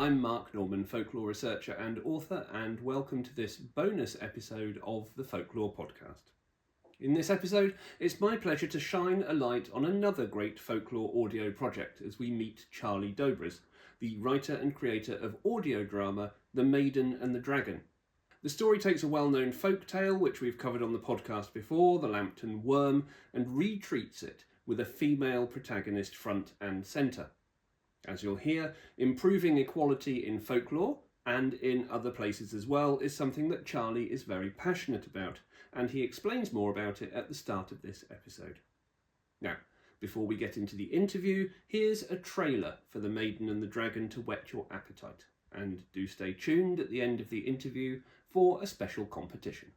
I'm Mark Norman, folklore researcher and author, and welcome to this bonus episode of the Folklore Podcast. In this episode, it's my pleasure to shine a light on another great folklore audio project as we meet Charlie Dobres, the writer and creator of audio drama The Maiden and the Dragon. The story takes a well-known folk tale, which we've covered on the podcast before, the Lambton Worm, and retreats it with a female protagonist front and centre. As you'll hear, improving equality in folklore, and in other places as well, is something that Charlie is very passionate about, and he explains more about it at the start of this episode. Now, before we get into the interview, here's a trailer for The Maiden and the Dragon to whet your appetite, and do stay tuned at the end of the interview for a special competition.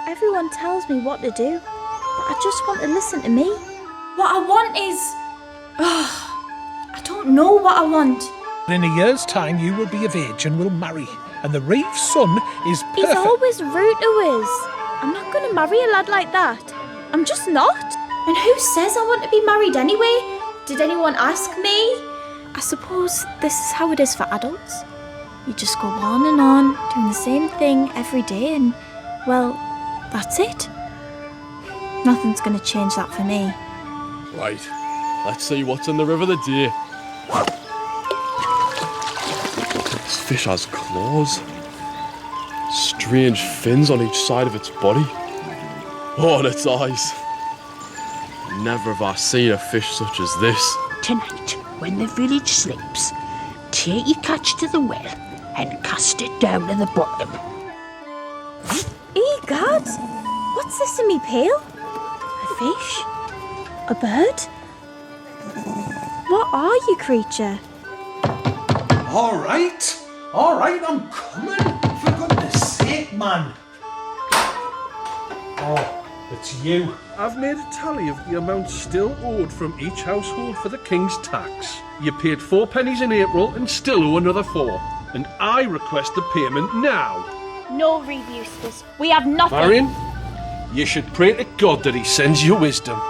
Everyone tells me what to do, but I just want to listen to me. What I want is... I don't know what I want. In a year's time you will be of age and will marry, and the Reeve's son is perfect. He's always rude to us. I'm not going to marry a lad like that. I'm just not. And who says I want to be married anyway? Did anyone ask me? I suppose this is how it is for adults. You just go on and on, doing the same thing every day and, well, that's it. Nothing's going to change that for me. Right, let's see what's in the river today. This fish has claws. Strange fins on each side of its body. Oh, and its eyes. Never have I seen a fish such as this. Tonight, when the village sleeps, take your catch to the well and cast it down to the bottom. Egad! What's this in me pail? A fish? A bird? What are you, creature? All right, I'm coming. For goodness sake, man. Oh, it's you. I've made a tally of the amount still owed from each household for the King's tax. You paid 4 pennies in April and still owe another 4. And I request the payment now. No, Reeve Eustace. We have nothing. Marion, you should pray to God that he sends you wisdom.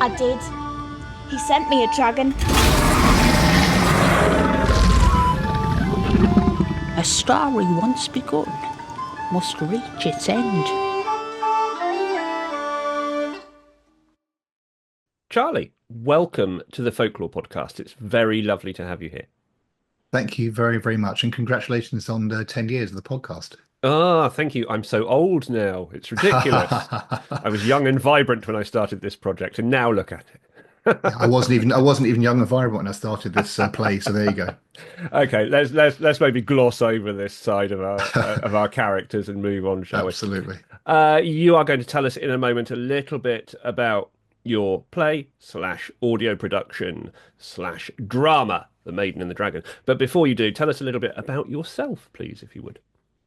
I did. He sent me a dragon. A story once begun must reach its end. Charlie, welcome to the Folklore Podcast. It's very lovely to have you here. Thank you very, very much. And congratulations on 10 years of the podcast. Ah, thank you. I'm so old now. It's ridiculous. I was young and vibrant when I started this project, and now look at it. I wasn't even young and vibrant when I started this play. So there you go. Okay, let's maybe gloss over this side of our characters and move on, shall Absolutely. we? You are going to tell us in a moment a little bit about your play / audio production / drama, The Maiden and the Dragon. But before you do, tell us a little bit about yourself, please, if you would.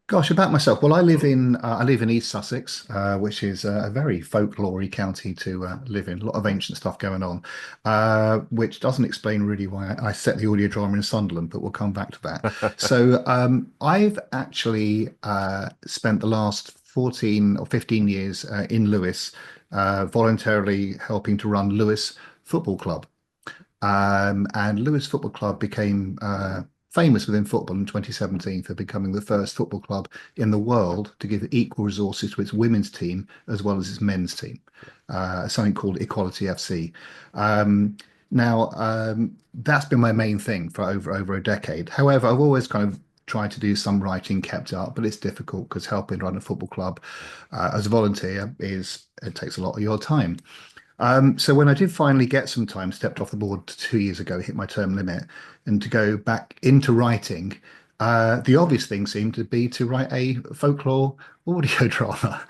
Gosh, about myself. Well, I live in East Sussex, which is a very folklory county to live in. A lot of ancient stuff going on, which doesn't explain really why I set the audio drama in Sunderland, but we'll come back to that. So I've actually spent the last 14 or 15 years in Lewes, voluntarily helping to run Lewes Football Club. And Lewes Football Club became famous within football in 2017 for becoming the first football club in the world to give equal resources to its women's team as well as its men's team, something called Equality FC. Now, that's been my main thing for over a decade. However, I've always kind of tried to do some writing, kept up, but it's difficult because helping run a football club as a volunteer it takes a lot of your time. So when I did finally get some time, stepped off the board 2 years ago, hit my term limit, and to go back into writing, the obvious thing seemed to be to write a folklore audio drama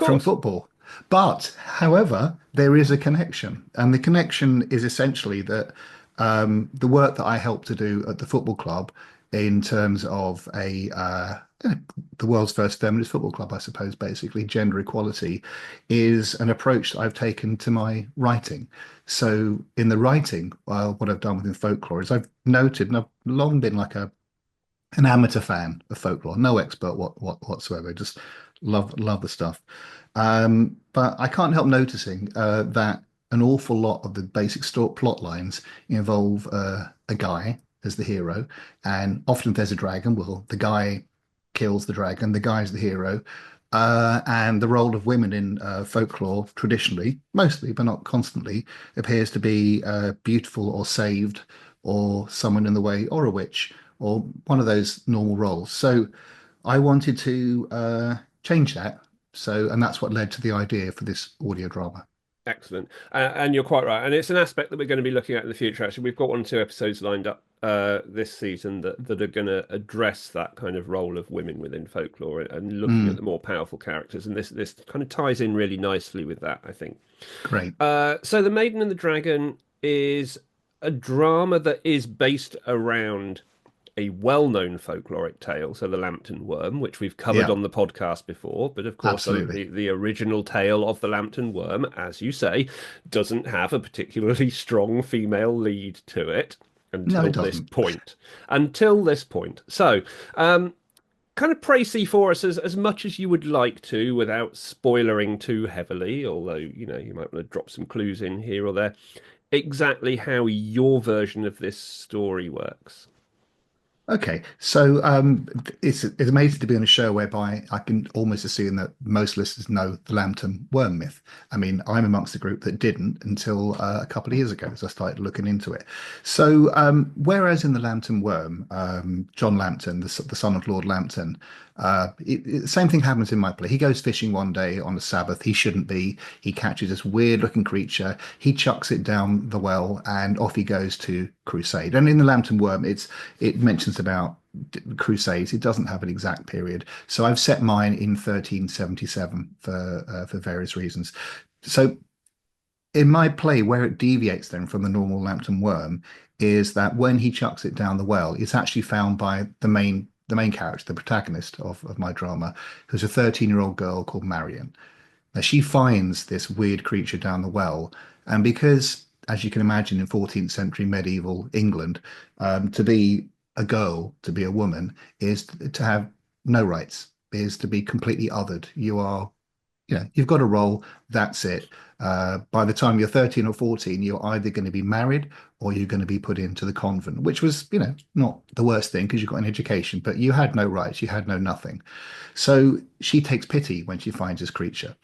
from football. But, however, there is a connection, and the connection is essentially that the work that I helped to do at the football club in terms of the world's first feminist football club, I suppose, basically gender equality, is an approach that I've taken to my writing. So in the writing, what I've done within folklore is I've noted, and I've long been like an amateur fan of folklore, no expert whatsoever, just love the stuff. But I can't help noticing that an awful lot of the basic plot lines involve a guy as the hero, and often if there's a dragon, well, the guy kills the dragon, the guy's the hero. And the role of women in folklore, traditionally, mostly, but not constantly, appears to be beautiful or saved or someone in the way or a witch or one of those normal roles. So I wanted to change that. And that's what led to the idea for this audio drama. Excellent. And you're quite right. And it's an aspect that we're going to be looking at in the future. Actually, we've got 1 or 2 episodes lined up this season that are going to address that kind of role of women within folklore and looking at the more powerful characters. And this kind of ties in really nicely with that, I think. Great. So The Maiden and the Dragon is a drama that is based around a well-known folkloric tale, so the Lambton Worm, which we've covered on the podcast before. But of course, the original tale of the Lambton Worm, as you say, doesn't have a particularly strong female lead to it until this point. Until this point. So, kind of précis for us as much as you would like to without spoilering too heavily, although, you might want to drop some clues in here or there, exactly how your version of this story works. Okay, so it's amazing to be on a show whereby I can almost assume that most listeners know the Lambton Worm myth. I mean, I'm amongst the group that didn't until a couple of years ago, as I started looking into it. So whereas in the Lambton Worm, John Lambton, the son of Lord Lambton, same thing happens in my play. He goes fishing one day on a Sabbath. He shouldn't be. He catches this weird-looking creature. He chucks it down the well, and off he goes to crusade. And in the Lambton Worm, it mentions about crusades. It doesn't have an exact period. So I've set mine in 1377 for various reasons. So in my play, where it deviates then from the normal Lambton Worm is that when he chucks it down the well, it's actually found by the main character, the protagonist of my drama, who's a 13-year-old girl called Marion. Now, she finds this weird creature down the well, and because, as you can imagine, in 14th century medieval England, to be a girl, to be a woman, is to have no rights, is to be completely othered. You've got a role, that's it. By the time you're 13 or 14, you're either going to be married or you're going to be put into the convent, which was, not the worst thing because you got an education, but you had no rights, you had no nothing. So she takes pity when she finds this creature.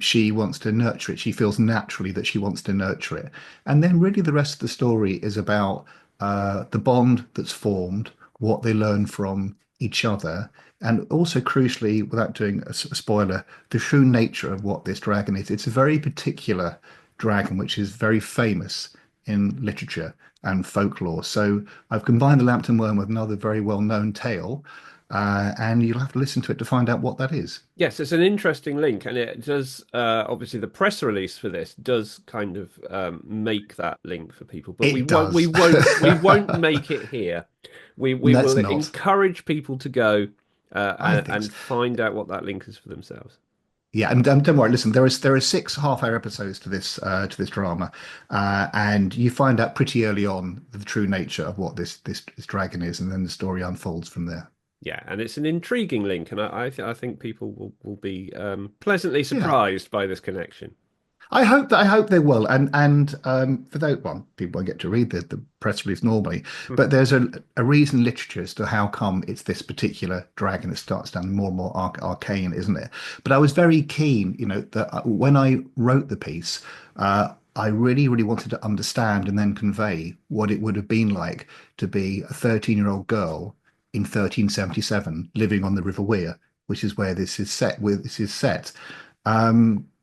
She wants to nurture it. She feels naturally that she wants to nurture it. And then really the rest of the story is about the bond that's formed, what they learn from each other, and also crucially, without doing a spoiler, the true nature of what this dragon is. It's a very particular dragon, which is very famous in literature and folklore. So I've combined the Lambton Worm with another very well-known tale, and you'll have to listen to it to find out what that is. Yes, it's an interesting link, and it does, obviously the press release for this does kind of make that link for people, but we won't make it here. We will encourage people to go and find out what that link is for themselves. Yeah, and don't worry. Listen, there are 6 half-hour episodes to this drama, and you find out pretty early on the true nature of what this dragon is, and then the story unfolds from there. Yeah, and it's an intriguing link, and I think people will be pleasantly surprised by this connection. I hope they will, and for those people won't get to read the press release normally, but there's a reason in literature as to how come it's this particular dragon that starts sounding more and more arcane, isn't it? But I was very keen, that when I wrote the piece, I really, really wanted to understand and then convey what it would have been like to be a 13-year-old girl in 1377 living on the River Wear, which is where this is set.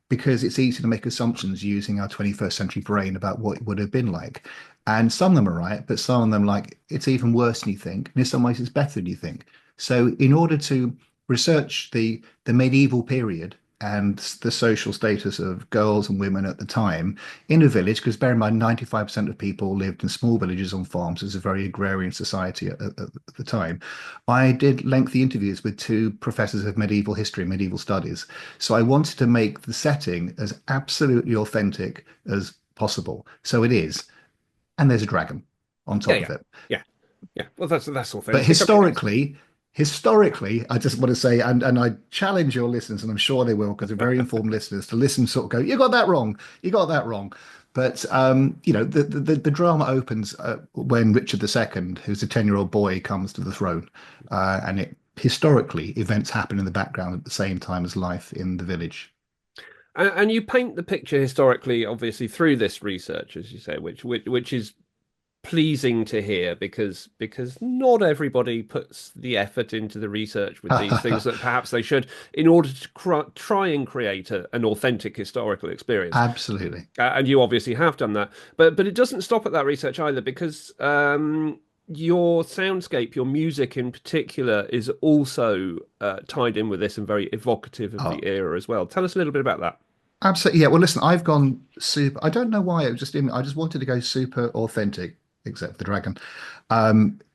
Because it's easy to make assumptions using our 21st century brain about what it would have been like. And some of them are right, but some of them, like, it's even worse than you think. And in some ways, it's better than you think. So in order to research the medieval period and the social status of girls and women at the time in a village, because bear in mind, 95% of people lived in small villages on farms. It was a very agrarian society at the time. I did lengthy interviews with 2 professors of medieval history, medieval studies. So I wanted to make the setting as absolutely authentic as possible. So it is. And there's a dragon on top of it. Yeah. Well, that's authentic. But historically, Historically, I just want to say, and I challenge your listeners, and I'm sure they will, because they're very informed listeners, to listen, sort of go, you got that wrong, you got that wrong. But the drama opens when Richard II, who's a 10-year-old boy, comes to the throne, and historically events happen in the background at the same time as life in the village. And you paint the picture historically, obviously, through this research, as you say, which is pleasing to hear because not everybody puts the effort into the research with these things that perhaps they should in order to try and create an authentic historical experience. Absolutely. And you obviously have done that, but it doesn't stop at that research either, because your soundscape, your music in particular, is also tied in with this and very evocative of the era as well. Tell us a little bit about that. Absolutely. Yeah. Well, listen, I've gone super. I don't know why. I just wanted to go super authentic, except for the dragon,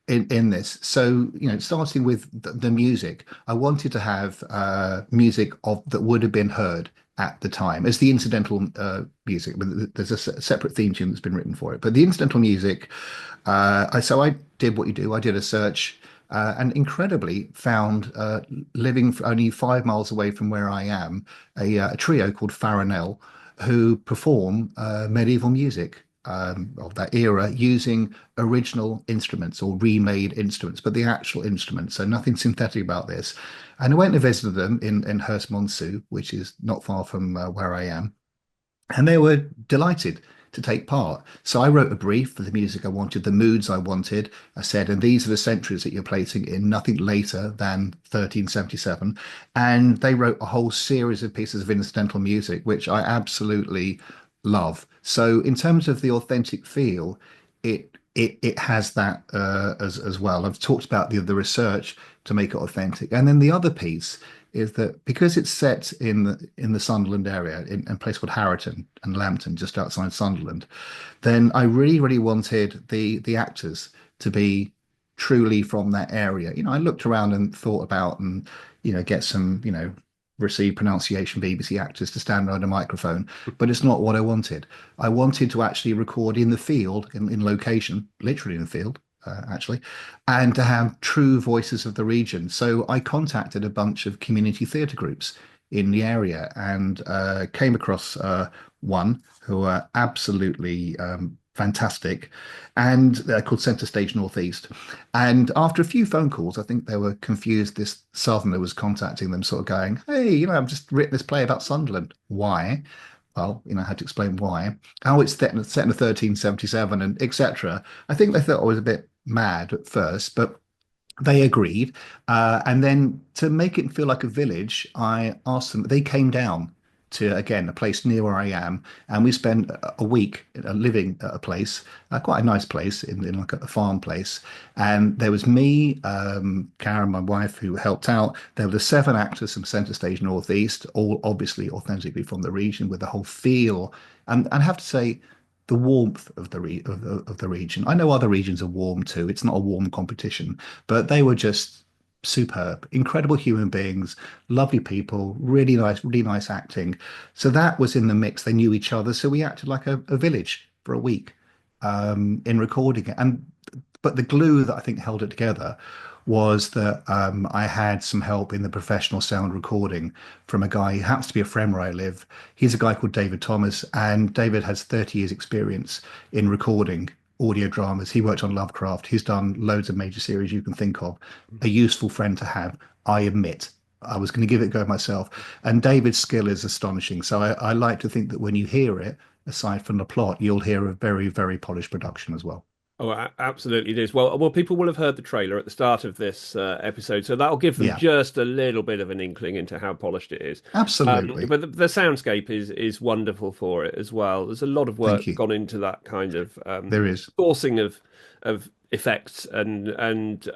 in this. So, starting with the music, I wanted to have music that would have been heard at the time as the incidental music. There's a separate theme tune that's been written for it, but the incidental music. So I did what you do. I did a search. And incredibly found, living only 5 miles away from where I am, a trio called Farinell, who perform medieval music of that era using original instruments or remade instruments, but the actual instruments, so nothing synthetic about this. And I went and visited them in Hurst-Monceau, which is not far from where I am, and they were delighted to take part. So I wrote a brief for the music I wanted, the moods I wanted. I said, and these are the centuries that you're placing in, nothing later than 1377. And they wrote a whole series of pieces of incidental music, which I absolutely love. So in terms of the authentic feel, it has that as well. I've talked about the research to make it authentic. And then the other piece is that because it's set in the Sunderland area, in a place called Harrowton and Lambton, just outside Sunderland, then I really wanted the actors to be truly from that area. I looked around and thought about and get some receive pronunciation BBC actors to stand behind a microphone, but it's not what I wanted. I wanted to actually record in the field, in location, literally in the field. Actually, and to have true voices of the region. So I contacted a bunch of community theatre groups in the area and came across one who are absolutely fantastic, and they're called Centre Stage Northeast. And after a few phone calls, I think they were confused. This southerner was contacting them, sort of going, "Hey, I've just written this play about Sunderland. Why?" Well, I had to explain why. Oh, it's set in 1377 and etc. I think they thought I was a bit mad at first, but they agreed. And then to make it feel like a village, I asked them, they came down to, again, a place near where I am. And we spent a week living at a place, quite a nice place, in like a farm place. And there was me, Karen, my wife, who helped out. There were the 7 actors from Centre Stage Northeast, all obviously authentically from the region, with the whole feel. And I have to say, the warmth of the region. I know other regions are warm too. It's not a warm competition, but they were just superb, incredible human beings, lovely people, really nice acting. So that was in the mix. They knew each other, so we acted like a village for a week in recording it. But the glue that I think held it together was that I had some help in the professional sound recording from a guy who happens to be a friend where I live. He's a guy called David Thomas, and David has 30 years experience in recording audio dramas. He worked on Lovecraft. He's done loads of major series you can think of. A useful friend to have, I admit. I was going to give it a go myself. And David's skill is astonishing. So I like to think that when you hear it, aside from the plot, you'll hear a very, very polished production as well. Oh, absolutely it is. Well, people will have heard the trailer at the start of this episode, so that'll give them just a little bit of an inkling into how polished it is. Absolutely. But the soundscape is wonderful for it as well. There's a lot of work gone into that kind of there is sourcing of effects, and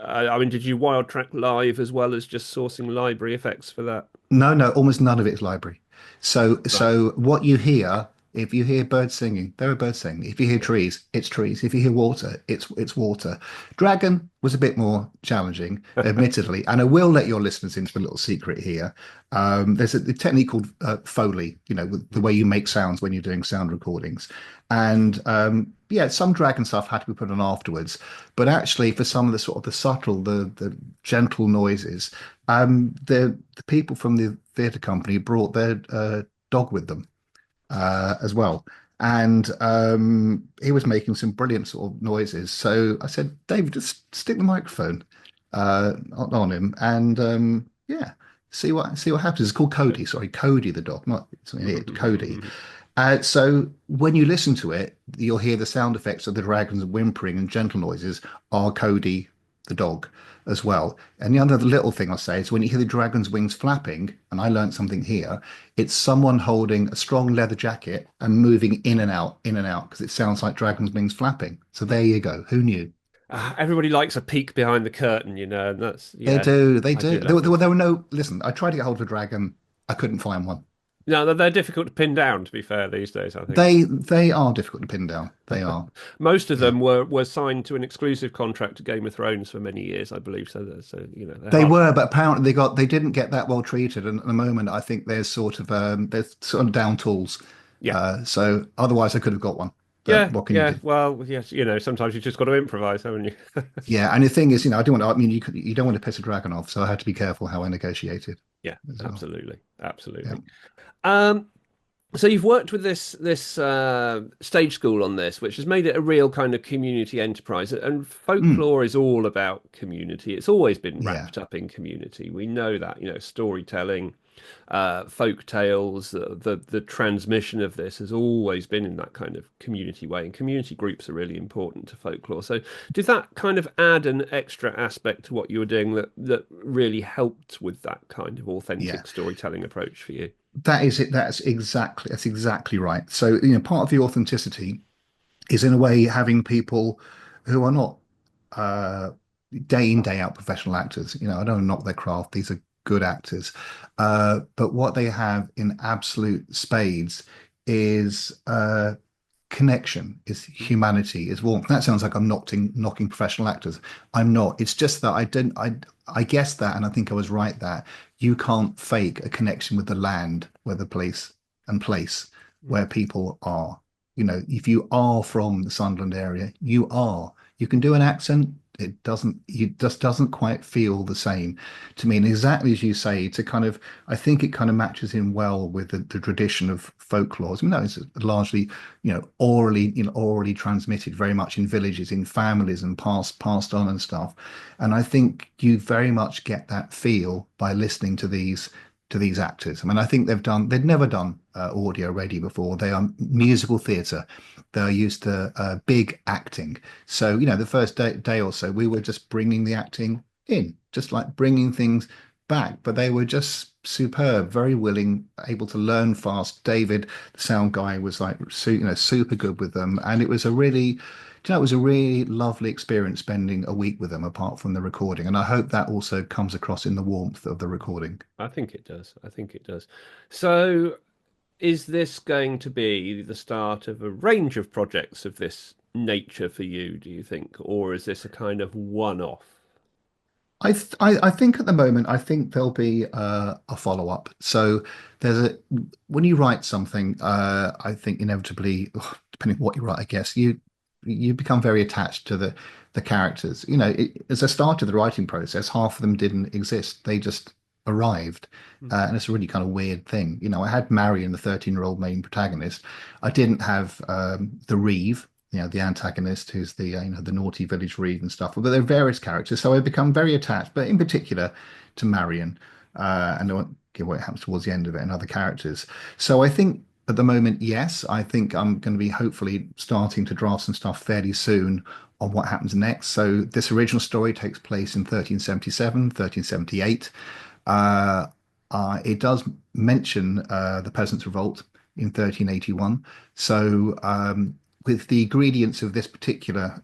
I mean, did you wild track live as well as just sourcing library effects for that? No, almost none of it's library. So what you hear If you hear birds singing, there are birds singing. If you hear trees, it's trees. If you hear water, it's water. Dragon was a bit more challenging, admittedly. And I will let your listeners into a little secret here. There's a technique called Foley, the way you make sounds when you're doing sound recordings. And some dragon stuff had to be put on afterwards. But actually, for some of the sort of the subtle, the gentle noises, the people from the theatre company brought their dog with them as well. And he was making some brilliant sort of noises. So I said, David, just stick the microphone on him and see what happens. It's called Cody. Sorry, Cody the dog, not Cody. So when you listen to it, you'll hear the sound effects of the dragons whimpering and gentle noises are Cody the dog as well. And the other little thing I'll say is when you hear the dragon's wings flapping, and I learned something here, it's someone holding a strong leather jacket and moving in and out, because it sounds like dragon's wings flapping. So there you go. Who knew? Everybody likes a peek behind the curtain, and that's... Yeah, they do. There were no... Listen, I tried to get hold of a dragon. I couldn't find one. No, they're difficult to pin down, to be fair, these days, I think. They are difficult to pin down. They are. Most of them were signed to an exclusive contract to Game of Thrones for many years, I believe. So they were, but apparently they didn't get that well treated. And at the moment, I think there's sort of down tools. Yeah. So otherwise, I could have got one. But what can you do? Well, yes, sometimes you've just got to improvise, haven't you? Yeah, and the thing is, I don't want to. I mean, you don't want to piss a dragon off, so I had to be careful how I negotiated. Yeah, absolutely. Yeah. So you've worked with this stage school on this, which has made it a real kind of community enterprise. And folklore is all about community. It's always been wrapped up in community. We know that, storytelling, folk tales, the transmission of this has always been in that kind of community way. And community groups are really important to folklore. So did that kind of add an extra aspect to what you were doing that really helped with that kind of authentic storytelling approach for you? That is it. That's exactly right. So, part of the authenticity is in a way having people who are not day in, day out professional actors. I don't knock their craft. These are good actors. But what they have in absolute spades is connection, is humanity, is warmth. That sounds like I'm knocking professional actors. I'm not. It's just that I guessed that, and I think I was right that you can't fake a connection with the land, where the place where people are. If you are from the Sunderland area, you can do an accent. It just doesn't quite feel the same to me. And exactly as you say, I think it kind of matches in well with the tradition of folklore. It's largely, orally transmitted very much in villages, in families, and passed on and stuff. And I think you very much get that feel by listening to these actors. I think they'd never done audio ready before. They are musical theatre. They're used to big acting. So, the first day or so, we were just bringing the acting in, just like bringing things back. But they were just superb, very willing, able to learn fast. David, the sound guy, was like, super good with them. And it was a really lovely experience spending a week with them, apart from the recording. And I hope that also comes across in the warmth of the recording. I think it does. So is this going to be the start of a range of projects of this nature for you, do you think? Or is this a kind of one-off? I think at the moment, there'll be a follow-up. So when you write something, I think inevitably, depending on what you write, I guess, you become very attached to the characters. As I started the writing process, half of them didn't exist. They just arrived. And it's a really kind of weird thing. I had Marion, the 13-year-old main protagonist. I didn't have the Reeve, the antagonist, who's the naughty village Reeve and stuff. But there are various characters. So I become very attached, but in particular to Marion. And I won't give what happens towards the end of it and other characters. So I think at the moment, yes, I think I'm going to be hopefully starting to draft some stuff fairly soon on what happens next. So this original story takes place in 1377, 1378. It does mention the Peasants' Revolt in 1381. So with the ingredients of this particular,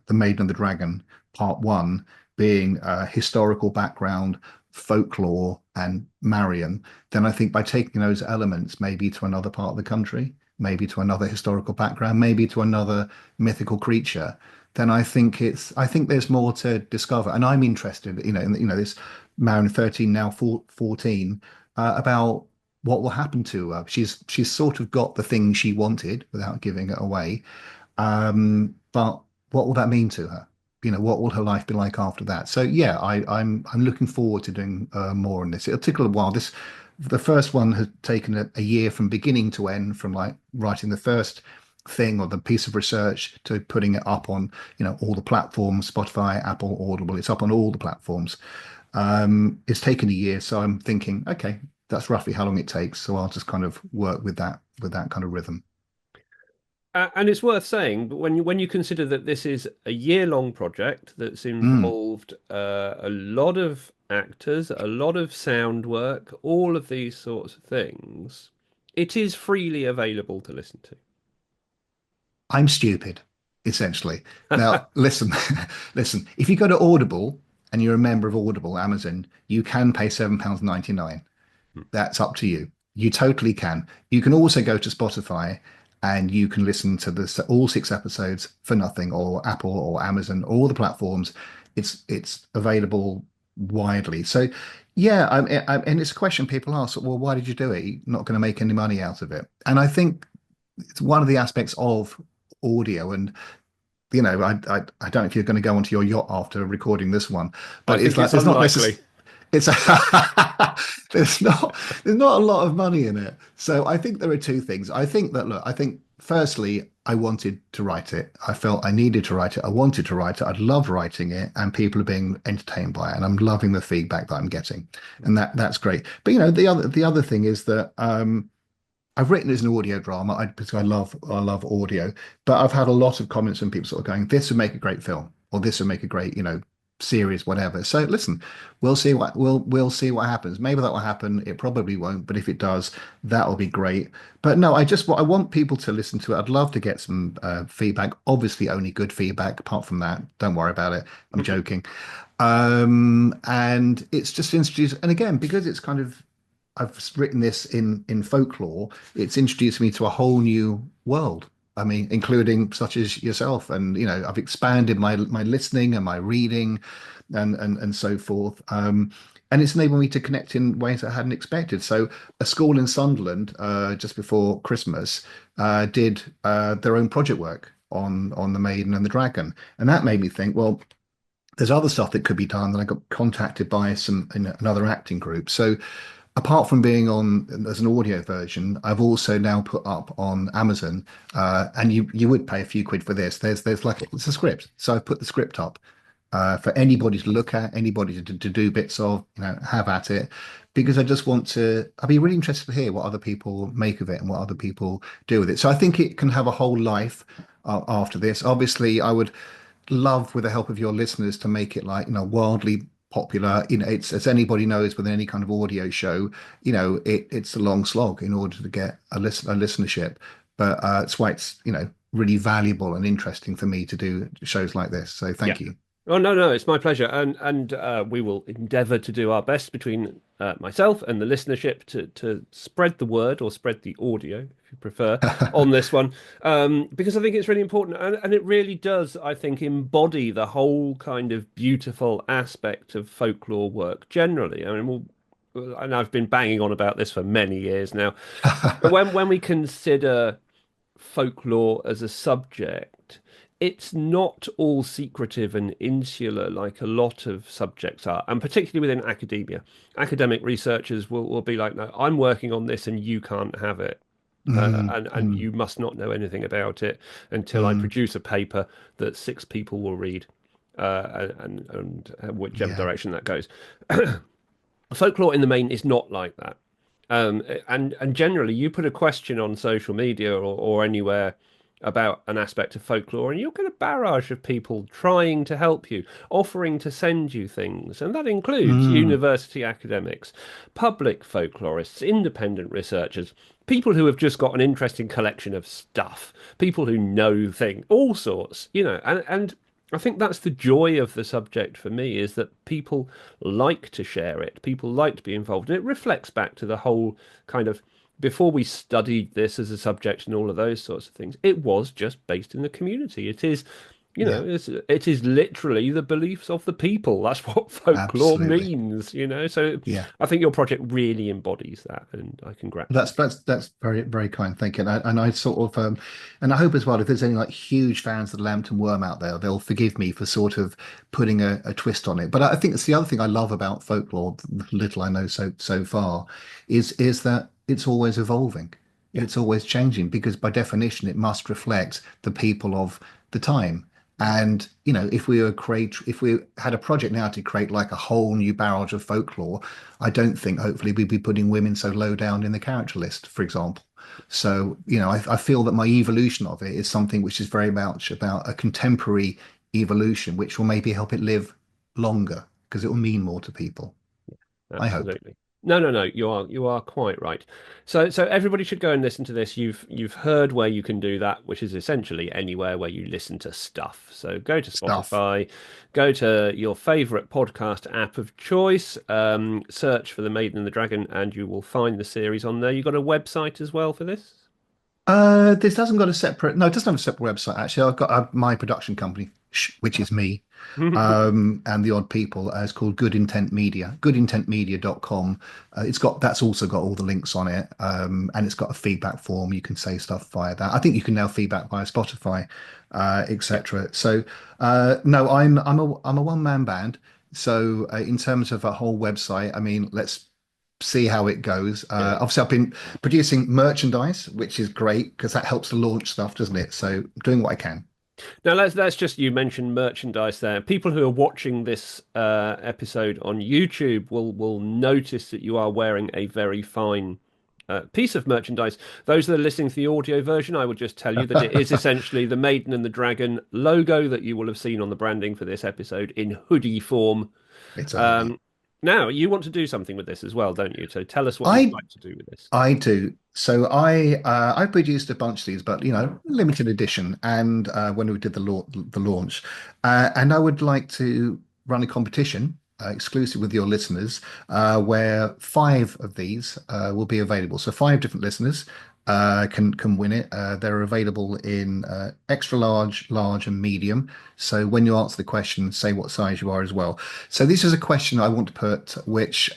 The Maiden and the Dragon, Part 1, being historical background, folklore, and Marion, then I think by taking those elements maybe to another part of the country, maybe to another historical background, maybe to another mythical creature, then I think there's more to discover. And I'm interested, this Marin 13, now 14, about what will happen to her. She's sort of got the thing she wanted without giving it away. But what will that mean to her? What will her life be like after that? So yeah, I'm looking forward to doing more on this. It'll take a little while. The first one has taken a year from beginning to end, from like writing the first thing or the piece of research to putting it up on all the platforms, Spotify, Apple, Audible. It's up on all the platforms. It's taken a year, so I'm thinking, okay, that's roughly how long it takes. So I'll just kind of work with that kind of rhythm. And it's worth saying, but when you consider that this is a year-long project that's involved a lot of actors, a lot of sound work, all of these sorts of things, it is freely available to listen to. I'm stupid, essentially. Now, listen, if you go to Audible and you're a member of Audible, Amazon, you can pay £7.99. That's up to you. You totally can. You can also go to Spotify and you can listen to all 6 episodes for nothing, or Apple or Amazon, all the platforms. It's available widely. So yeah, and it's a question people ask, well, why did you do it? You're not going to make any money out of it. And I think it's one of the aspects of audio. And I don't know if you're going to go onto your yacht after recording this one, but it's like, it's not necessarily. It's there's not a lot of money in it. So I think there are two things. I think firstly, I wanted to write it. I felt I needed to write it. I wanted to write it. I love writing it, and people are being entertained by it, and I'm loving the feedback that I'm getting, and that's great. But the other thing is that I've written as an audio drama because I love audio, but I've had a lot of comments from people sort of going, "This would make a great film," or "This would make a great series, whatever." So listen, we'll see what happens. Maybe that will happen. It probably won't, but if it does, that will be great. But no, I want people to listen to it. I'd love to get some feedback. Obviously, only good feedback. Apart from that, don't worry about it. I'm joking. And it's just introduced, and again, because it's kind of, I've written this in folklore, it's introduced me to a whole new world. I mean, including such as yourself, and I've expanded my listening and my reading, and so forth. And it's enabled me to connect in ways I hadn't expected. So, a school in Sunderland just before Christmas did their own project work on the Maiden and the Dragon, and that made me think, well, there's other stuff that could be done. And I got contacted by another acting group. So, apart from being on as an audio version, I've also now put up on Amazon, and you would pay a few quid for this. There's like, it's a script, so I've put the script up for anybody to look at, anybody to do bits of, have at it, because I just want to. I'd be really interested to hear what other people make of it and what other people do with it. So I think it can have a whole life after this. Obviously, I would love, with the help of your listeners, to make it like wildly popular. It's, as anybody knows, with any kind of audio show, it's a long slog in order to get a listenership, but it's why it's really valuable and interesting for me to do shows like this. So thank you. Oh, no, it's my pleasure. And we will endeavour to do our best between myself and the listenership to spread the word, or spread the audio, if you prefer, on this one, because I think it's really important. And it really does, I think, embody the whole kind of beautiful aspect of folklore work generally. I mean, and I've been banging on about this for many years now. But when we consider folklore as a subject, it's not all secretive and insular like a lot of subjects are, and particularly within academia. Academic researchers will be like, no, I'm working on this and you can't have it. And you must not know anything about it until I produce a paper that 6 people will read, and whichever direction that goes. Folklore in the main is not like that. And generally, you put a question on social media or anywhere about an aspect of folklore, and you'll get a barrage of people trying to help you, offering to send you things, and that includes university academics, public folklorists, independent researchers, people who have just got an interesting collection of stuff, people who know things, all sorts, and I think that's the joy of the subject for me, is that people like to share it, people like to be involved, and it reflects back to the whole kind of before we studied this as a subject and all of those sorts of things, it was just based in the community. It is, it is literally the beliefs of the people. That's what folklore Absolutely. means, So Yeah. I think your project really embodies that, and I congratulate you. That's very very kind thinking, and I sort of and I hope as well if there's any like huge fans of the Lambton Worm out there, they'll forgive me for sort of putting a twist on it. But I think it's the other thing I love about folklore, the little I know so far, is that it's always evolving, it's always changing because by definition it must reflect the people of the time. And if if we had a project now to create like a whole new barrage of folklore, I don't think hopefully we'd be putting women so low down in the character list, for example. So, I feel that my evolution of it is something which is very much about a contemporary evolution, which will maybe help it live longer because it will mean more to people. I hope. Absolutely. No. You are quite right. So everybody should go and listen to this. You've heard where you can do that, which is essentially anywhere where you listen to stuff. So go to Stuff. Spotify, go to your favorite podcast app of choice, search for The Maiden and the Dragon, and you will find the series on there. You got a website as well for this? This hasn't got a separate. No, it doesn't have a separate website. Actually, I've got my production company, which is me, and the odd people. It's called Good Intent Media. Goodintentmedia.com. That's also got all the links on it, and it's got a feedback form. You can say stuff via that. I think you can now feedback via Spotify, etc. So, no, I'm a one-man band. So, in terms of a whole website, I mean, let's see how it goes. Obviously, I've been producing merchandise, which is great because that helps to launch stuff, doesn't it? So doing what I can. Now let's just, you mentioned merchandise there. People who are watching this episode on YouTube will notice that you are wearing a very fine piece of merchandise. Those that are listening to the audio version, I would just tell you that it is essentially the Maiden and the Dragon logo that you will have seen on the branding for this episode in hoodie form. It's Now, you want to do something with this as well, don't you? So tell us what you'd like to do with this. I do. So I produced a bunch of these, but limited edition. And when we did the launch, and I would like to run a competition exclusive with your listeners, where 5 of these will be available. So 5 different listeners can win it. They're available in extra large, large, and medium. So when you answer the question, say what size you are as well. So this is a question I want to put, which,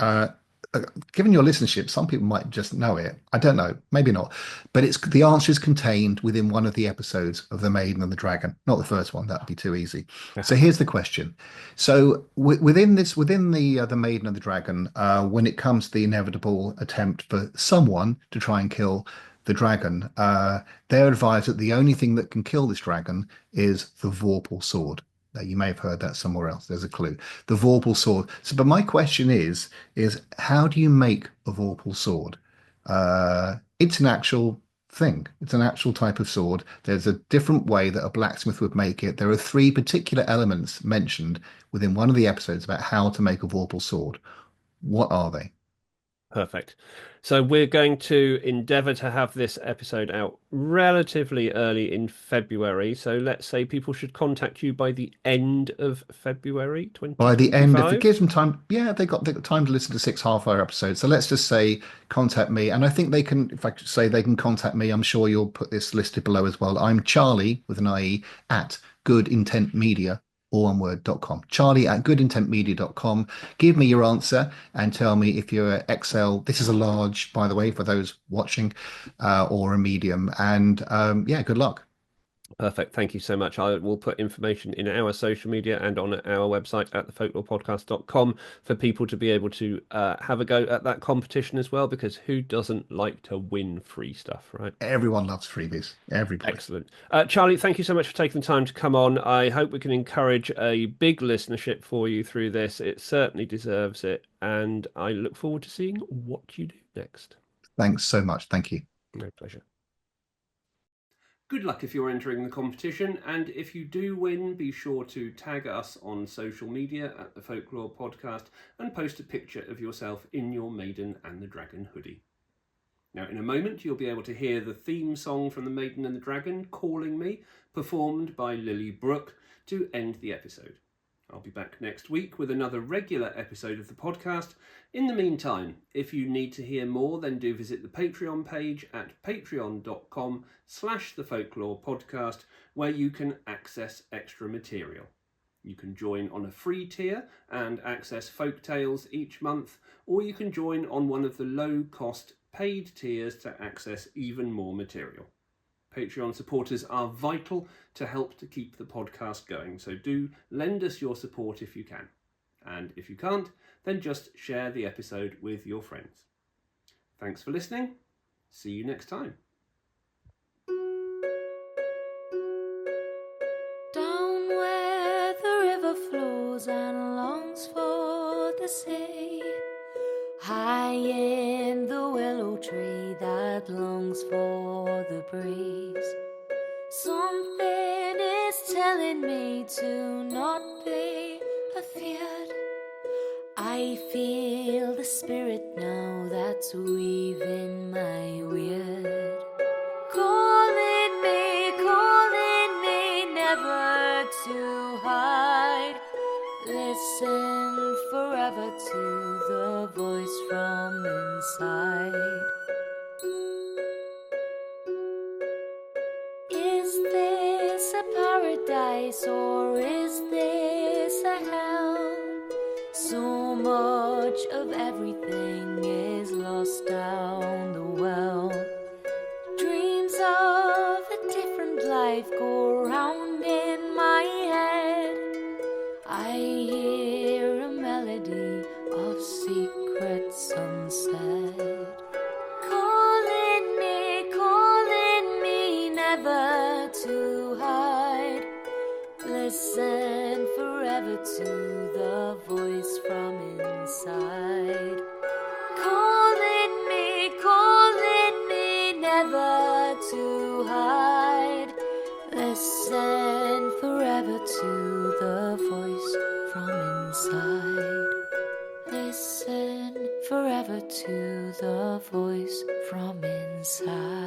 given your listenership, some people might just know it. I don't know, maybe not. But the answer is contained within one of the episodes of The Maiden and the Dragon. Not the first one, that'd be too easy. So here's the question. So within the Maiden and the Dragon, when it comes to the inevitable attempt for someone to try and kill the dragon, they're advised that the only thing that can kill this dragon is the Vorpal sword. Now, you may have heard that somewhere else. There's a clue. The Vorpal sword. So, but my question is how do you make a Vorpal sword? It's an actual thing. It's an actual type of sword. There's a different way that a blacksmith would make it. There are 3 particular elements mentioned within one of the episodes about how to make a Vorpal sword. What are they? Perfect. So we're going to endeavour to have this episode out relatively early in February. So let's say people should contact you by the end of February 2025. By the end of it gives them time. Yeah, they got time to listen to 6 half-hour episodes. So let's just say contact me. And I think they can, if I could say they can contact me, I'm sure you'll put this listed below as well. I'm Charlie with an IE at goodintentmedia.com. alloneword.com. Charlie at goodintentmedia.com. Give me your answer and tell me if you're a XL. This is a large, by the way, for those watching, or a medium. And good luck. Perfect. Thank you so much. I will put information in our social media and on our website at thefolklorepodcast.com for people to be able to have a go at that competition as well, because who doesn't like to win free stuff, right? Everyone loves freebies. Everybody. Excellent. Charlie, thank you so much for taking the time to come on. I hope we can encourage a big listenership for you through this. It certainly deserves it. And I look forward to seeing what you do next. Thanks so much. Thank you. My pleasure. Good luck if you're entering the competition, and if you do win, be sure to tag us on social media at the Folklore Podcast and post a picture of yourself in your Maiden and the Dragon hoodie. Now, in a moment, you'll be able to hear the theme song from the Maiden and the Dragon, Calling Me, performed by Lily Brooke, to end the episode. I'll be back next week with another regular episode of the podcast. In the meantime, if you need to hear more, then do visit the Patreon page at patreon.com/thefolklorepodcast, where you can access extra material. You can join on a free tier and access folk tales each month, or you can join on one of the low-cost paid tiers to access even more material. Patreon supporters are vital to help to keep the podcast going, so do lend us your support if you can. And if you can't, then just share the episode with your friends. Thanks for listening. See you next time. Down where the river flows and longs for the sea, high in the willow tree that longs for the breeze, something is telling me to not be afeard. I feel the spirit now that's weaving my weird, calling me never to hide. Listen forever to the voice from inside. Is this a paradise or is this a hell? So much of everything is lost down the well. Dreams of a different life go round in my head. I hear a melody of secrets unsaid, calling me never to hide. Listen forever to the voice from inside, calling me never to hide. Listen forever to the voice from inside. Listen forever to the voice from inside.